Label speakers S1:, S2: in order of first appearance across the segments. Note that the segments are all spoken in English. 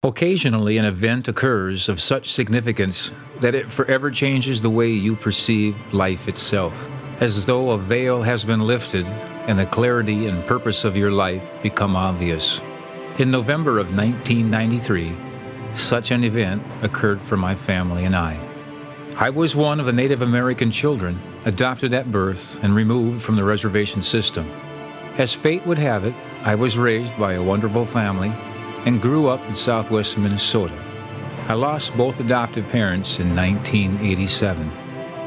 S1: Occasionally, an event occurs of such significance that it forever changes the way you perceive life itself, as though a veil has been lifted and the clarity and purpose of your life become obvious. In November of 1993, such an event occurred for my family and I. I was one of the Native American children adopted at birth and removed from the reservation system. As fate would have it, I was raised by a wonderful family and grew up in southwest Minnesota. I lost both adoptive parents in 1987.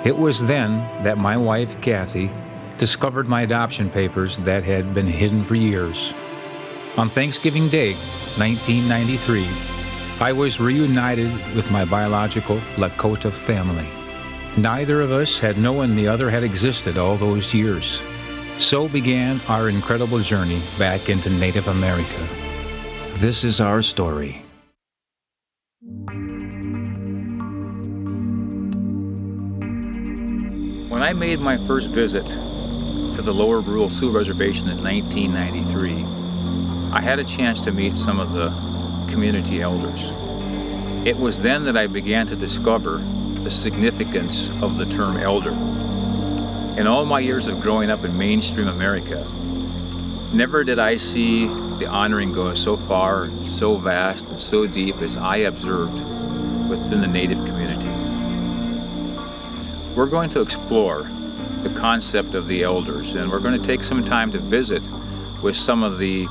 S1: It was then that my wife, Kathy, discovered my adoption papers that had been hidden for years. On Thanksgiving Day, 1993, I was reunited with my biological Lakota family. Neither of us had known the other had existed all those years. So began our incredible journey back into Native America. This is our story. When I made my first visit to the Lower Rural Sioux Reservation in 1993, I had a chance to meet some of the community elders. It was then that I began to discover the significance of the term elder. In all my years of growing up in mainstream America, never did I see the honoring go so far, so vast, and so deep as I observed within the Native community. We're going to explore the concept of the elders, and we're going to take some time to visit with some of the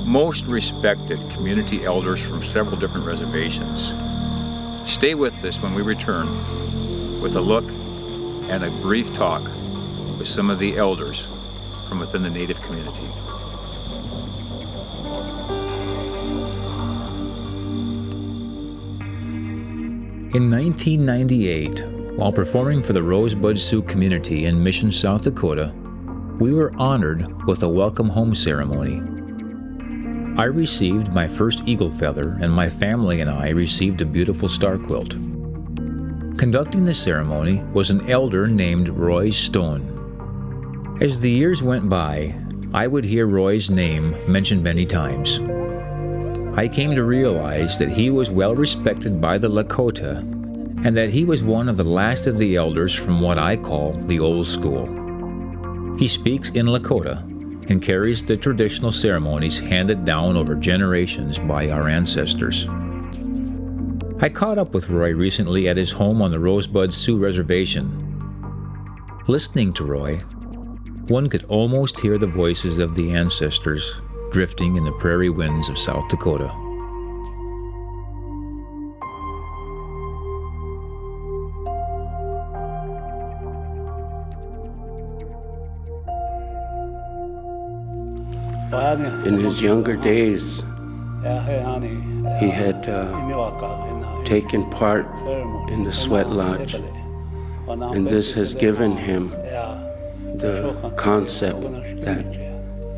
S1: most respected community elders from several different reservations. Stay with us when we return with a look and a brief talk with some of the elders from within the Native community. In 1998, while performing for the Rosebud Sioux community in Mission, South Dakota, we were honored with a welcome home ceremony. I received my first eagle feather, and my family and I received a beautiful star quilt. Conducting the ceremony was an elder named Roy Stone. As the years went by, I would hear Roy's name mentioned many times. I came to realize that he was well respected by the Lakota, and that he was one of the last of the elders from what I call the old school. He speaks in Lakota and carries the traditional ceremonies handed down over generations by our ancestors. I caught up with Roy recently at his home on the Rosebud Sioux Reservation. Listening to Roy, one could almost hear the voices of the ancestors drifting in the prairie winds of South Dakota.
S2: In his younger days, he had taken part in the sweat lodge, and this has given him the concept that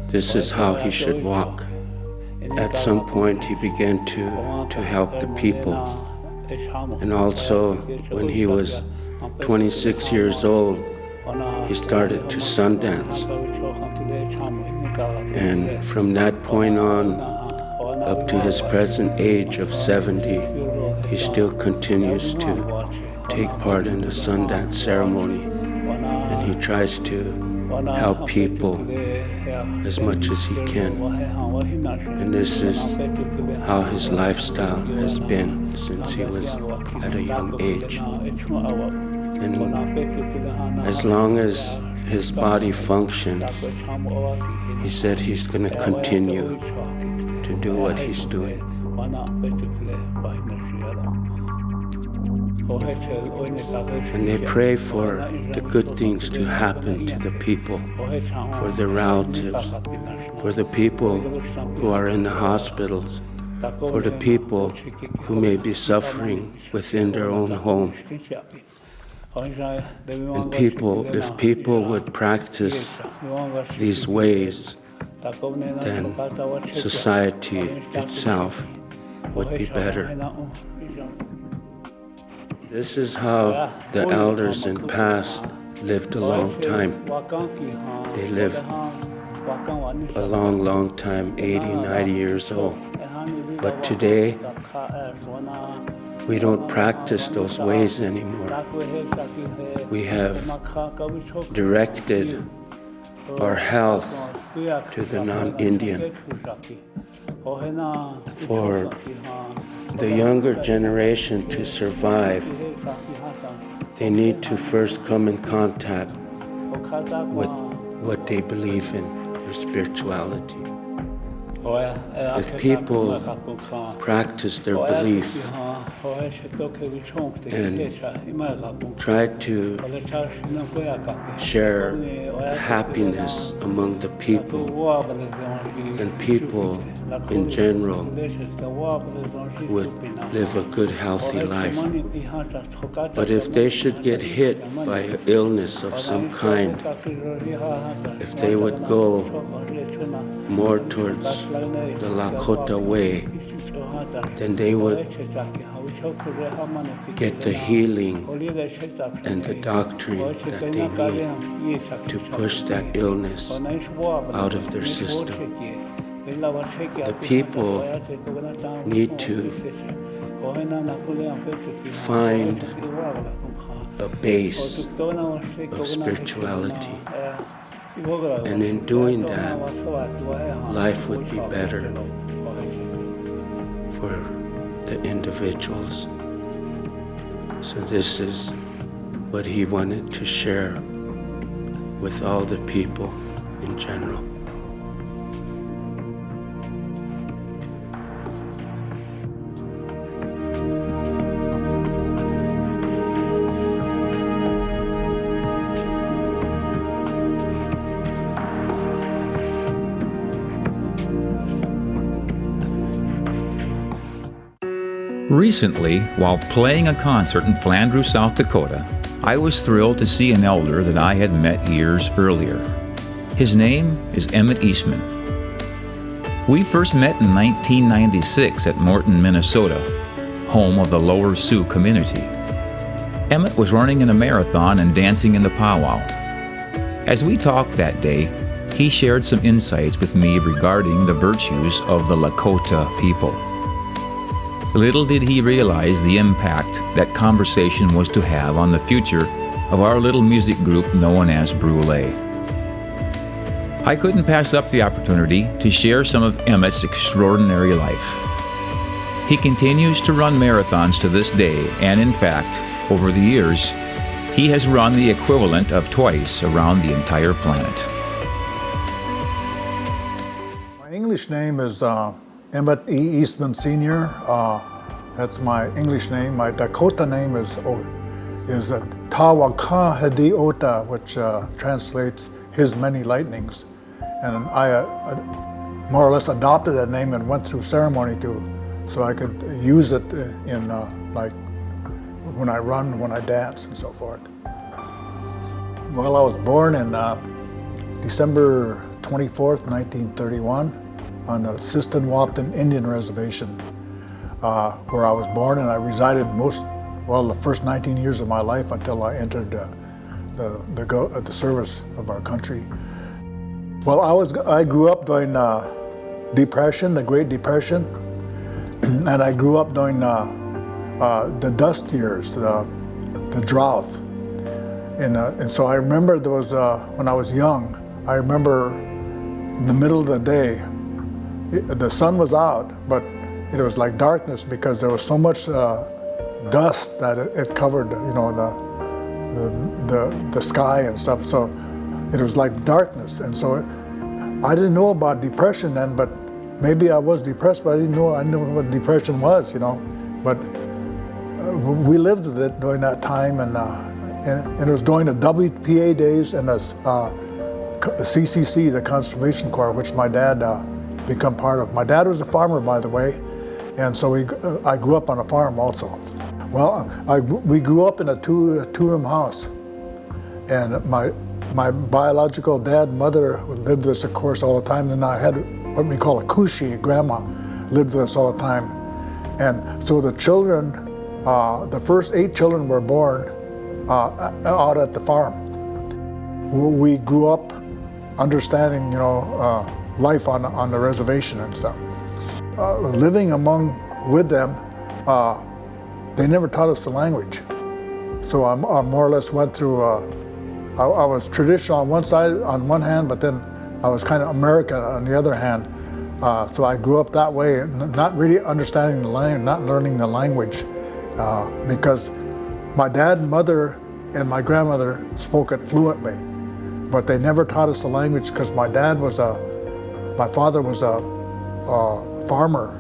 S2: this is how he should walk. At some point, he began to help the people, and also when he was 26 years old, he started to Sundance. And from that point on, up to his present age of 70, he still continues to take part in the Sundance ceremony. And he tries to help people as much as he can. And this is how his lifestyle has been since he was at a young age. And as long as his body functions, he said he's going to continue to do what he's doing. And they pray for the good things to happen to the people, for their relatives, for the people who are in the hospitals, for the people who may be suffering within their own home. And if people would practice these ways, then society itself would be better. This is how the elders in the past lived a long time. They lived a long, long time, 80, 90 years old. But today, We don't practice those ways anymore. We have directed our health to the non-Indian. For the younger generation to survive, they need to first come in contact with what they believe in, their spirituality. If people practice their belief and try to share happiness among the people, then people in general would live a good, healthy life. But if they should get hit by an illness of some kind, if they would go more towards the Lakota way, then they would get the healing and the doctrine that they need to push that illness out of their system. The people need to find a base of spirituality. And in doing that, life would be better for the individuals. So this is what he wanted to share with all the people in general.
S1: Recently, while playing a concert in Flandreau, South Dakota, I was thrilled to see an elder that I had met years earlier. His name is Emmett Eastman. We first met in 1996 at Morton, Minnesota, home of the Lower Sioux community. Emmett was running in a marathon and dancing in the powwow. As we talked that day, he shared some insights with me regarding the virtues of the Lakota people. Little did he realize the impact that conversation was to have on the future of our little music group known as Brûlé. I couldn't pass up the opportunity to share some of Emmett's extraordinary life. He continues to run marathons to this day, and in fact, over the years, he has run the equivalent of twice around the entire planet.
S3: My English name is Emmett E. Eastman Sr. That's my English name. My Dakota name is Tawaka Hedi Ota, which translates His Many Lightnings. And I more or less adopted that name and went through ceremony so I could use it in like when I run, when I dance, and so forth. Well, I was born in December 24th, 1931. On the Siston-Wapton Indian Reservation, where I was born, and I resided the first 19 years of my life until I entered the service of our country. Well, I grew up during Depression, the Great Depression, and I grew up during the dust years, the drought, and so I remember there was when I was young. I remember in the middle of the day. The sun was out, but it was like darkness because there was so much dust that it covered, the sky and stuff. So it was like darkness, and so I didn't know about depression then. But maybe I was depressed, but I knew what depression was, But we lived with it during that time, and it was during the WPA days and the CCC, the Conservation Corps, which my dad become part of. My dad was a farmer, by the way, and so I grew up on a farm also. Well, we grew up in a two-room house, and my biological dad and mother lived with us, of course, all the time. And I had what we call a kushi, grandma, lived with us all the time. And so the children, the first 8 children were born out at the farm. We grew up understanding, life on the reservation and stuff. Living with them they never taught us the language. So I more or less went through, I was traditional on one side, on one hand, but then I was kind of American on the other hand. So I grew up that way, not really understanding the language, not learning the language, because my dad and mother and my grandmother spoke it fluently, but they never taught us the language because my father was a farmer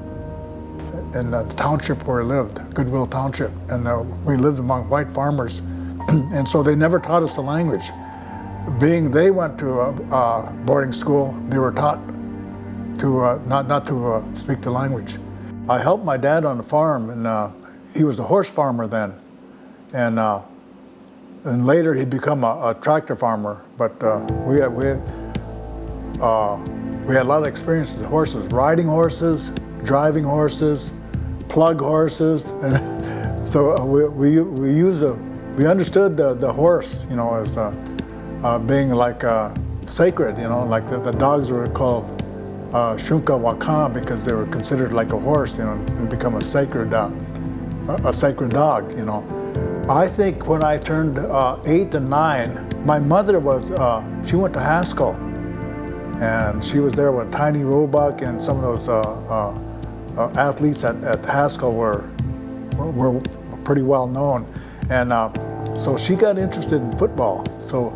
S3: in the township where we lived, Goodwill Township, and we lived among white farmers, and so they never taught us the language. Being they went to a boarding school, they were taught to not to speak the language. I helped my dad on the farm, and he was a horse farmer then, and later he became a tractor farmer. But we had a lot of experience with horses, riding horses, driving horses, plug horses, and so we understood the horse, you know, as being like sacred, you know, like the dogs were called Shunka Waka because they were considered like a horse, you know, and become a sacred dog, you know. I think when I turned 8 and 9, my mother she went to Haskell, and she was there with Tiny Roebuck and some of those athletes at Haskell were pretty well known, and so she got interested in football. So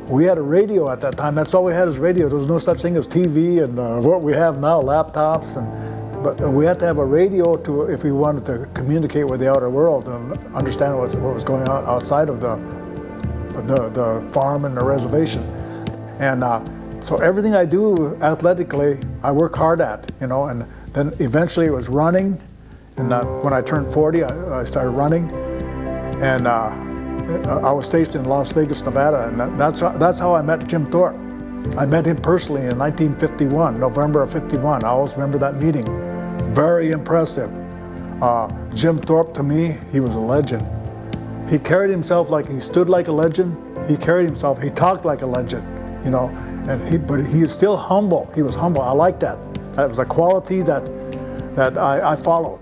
S3: we had a radio at that time. That's all we had is radio. There was no such thing as TV and what we have now, laptops. But we had to have a radio if we wanted to communicate with the outer world and understand what was going on outside of the farm and the reservation. And so everything I do athletically, I work hard at, you know. And then eventually it was running. And when I turned 40, I started running. And I was stationed in Las Vegas, Nevada, and that's how I met Jim Thorpe. I met him personally in 1951, November of 51. I always remember that meeting. Very impressive. Jim Thorpe, to me, he was a legend. He carried himself like he stood like a legend. He carried himself, he talked like a legend, you know, but he was still humble. He was humble. I like that. That was a quality that I followed.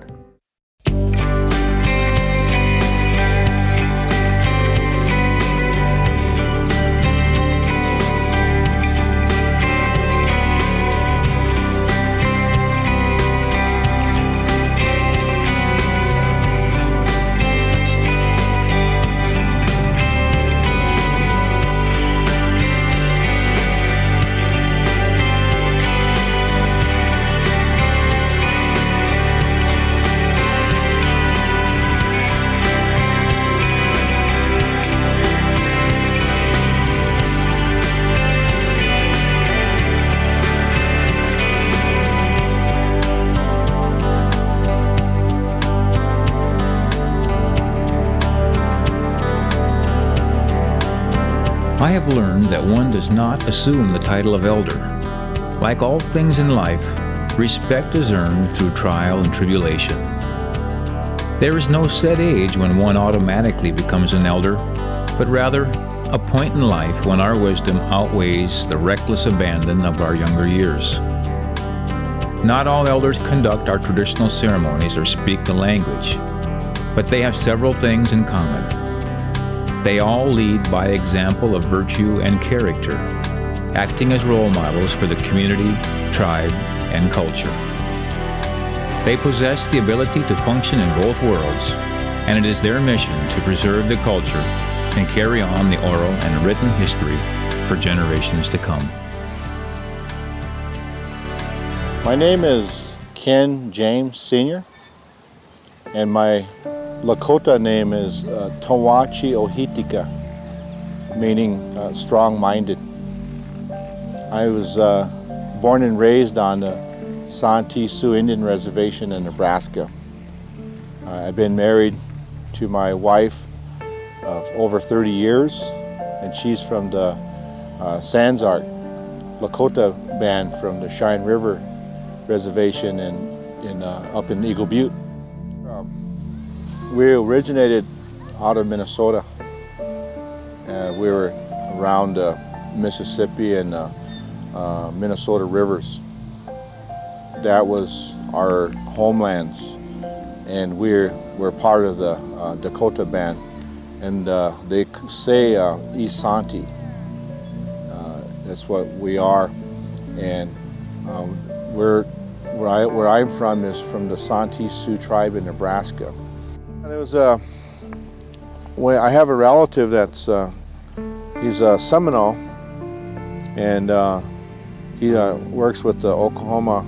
S1: I have learned that one does not assume the title of elder. Like all things in life, respect is earned through trial and tribulation. There is no set age when one automatically becomes an elder, but rather a point in life when our wisdom outweighs the reckless abandon of our younger years. Not all elders conduct our traditional ceremonies or speak the language, but they have several things in common. They all lead by example of virtue and character, acting as role models for the community, tribe, and culture. They possess the ability to function in both worlds, and it is their mission to preserve the culture and carry on the oral and written history for generations to come.
S4: My name is Ken James Sr., and my Lakota name is Tawachi Ohitika, meaning strong-minded. I was born and raised on the Santee Sioux Indian Reservation in Nebraska. I've been married to my wife of over 30 years, and she's from the Sanzart Lakota band from the Cheyenne River Reservation up in Eagle Butte. We originated out of Minnesota. We were around Mississippi and Minnesota rivers. That was our homelands. and we're part of the Dakota band, and they say Isanti. That's what we are, and where I'm from is from the Santee Sioux tribe in Nebraska. There was I have a relative that's he's a Seminole, and he works with the Oklahoma.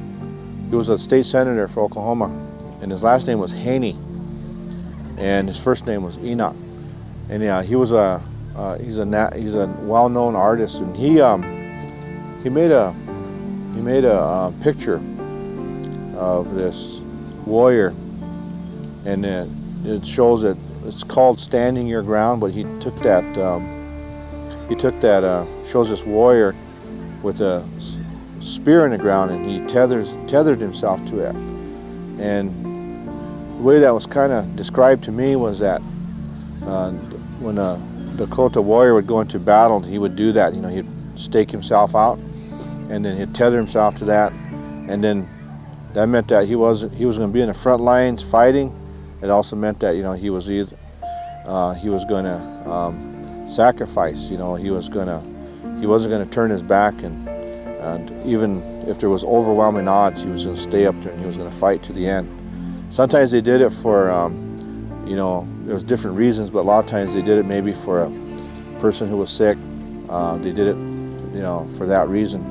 S4: He was a state senator for Oklahoma, and his last name was Haney, and his first name was Enoch. And yeah, he's a well-known artist, and he made a picture of this warrior, and it shows that it's called Standing Your Ground, but he took that shows this warrior with a spear in the ground, and he tethered himself to it. And the way that was kind of described to me was that when a Lakota warrior would go into battle, he would do that. You know, he'd stake himself out, and then he'd tether himself to that, and then that meant that he was going to be in the front lines fighting. It also meant that, you know, he was going to sacrifice. You know, he wasn't going to turn his back, and even if there was overwhelming odds, he was going to stay up there and he was going to fight to the end. Sometimes they did it for, you know, there was different reasons, but a lot of times they did it maybe for a person who was sick. They did it, you know, for that reason.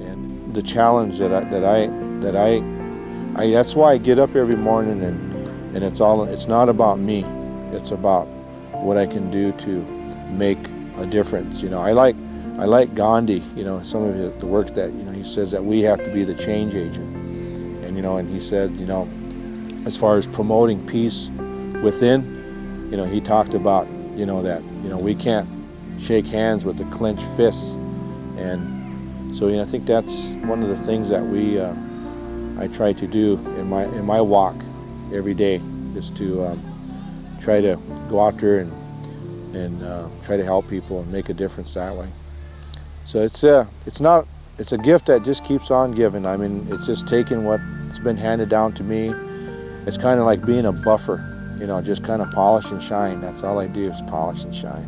S4: And the challenge that's why I get up every morning, and it's not about me. It's about what I can do to make a difference. You know, I like Gandhi. You know, some of the work that, you know, he says that we have to be the change agent, and you know, and he said, you know, as far as promoting peace within, you know, he talked about, you know, that, you know, we can't shake hands with the clenched fists, and so, you know, I think that's one of the things that I try to do in my walk every day, is to try to go out there and try to help people and make a difference that way. So it's a gift that just keeps on giving. I mean, it's just taking what's been handed down to me. It's kind of like being a buffer, you know, just kind of polish and shine. That's all I do, is polish and shine.